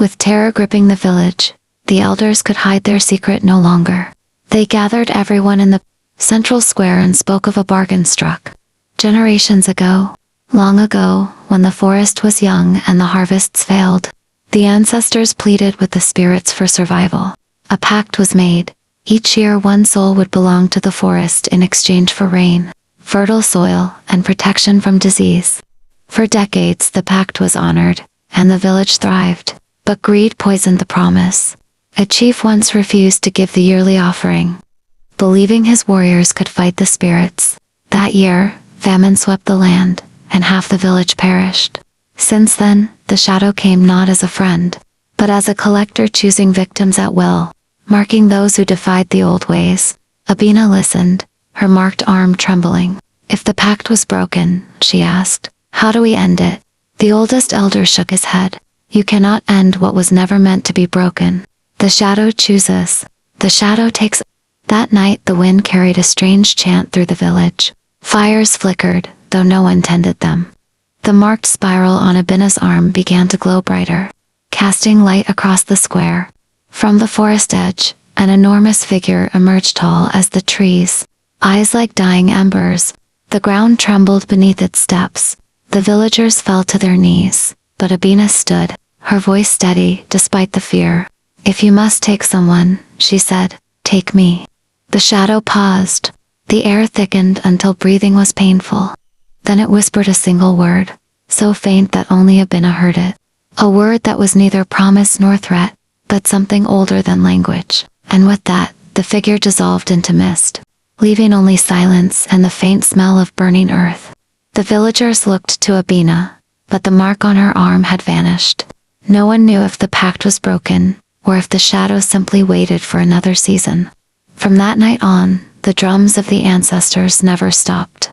With terror gripping the village, the elders could hide their secret no longer. They gathered everyone in the central square and spoke of a bargain struck. Generations ago, long ago, when the forest was young and the harvests failed, the ancestors pleaded with the spirits for survival. A pact was made. Each year one soul would belong to the forest in exchange for rain, fertile soil, and protection from disease. For decades the pact was honored, and the village thrived. But greed poisoned the promise. A chief once refused to give the yearly offering, believing his warriors could fight the spirits. That year, famine swept the land, and half the village perished. Since then, the shadow came not as a friend, but as a collector choosing victims at will, marking those who defied the old ways. Abina listened, her marked arm trembling. If the pact was broken, she asked, how do we end it? The oldest elder shook his head. You cannot end what was never meant to be broken. The shadow chooses. The shadow takes. That night the wind carried a strange chant through the village. Fires flickered, though no one tended them. The marked spiral on Abina's arm began to glow brighter, casting light across the square. From the forest edge, an enormous figure emerged, tall as the trees, eyes like dying embers. The ground trembled beneath its steps. The villagers fell to their knees, but Abina stood, her voice steady despite the fear. If you must take someone, she said, take me. The shadow paused. The air thickened until breathing was painful. Then it whispered a single word, so faint that only Abina heard it. A word that was neither promise nor threat, but something older than language. And with that, the figure dissolved into mist, leaving only silence and the faint smell of burning earth. The villagers looked to Abina, but the mark on her arm had vanished. No one knew if the pact was broken, or if the shadow simply waited for another season. From that night on, the drums of the ancestors never stopped.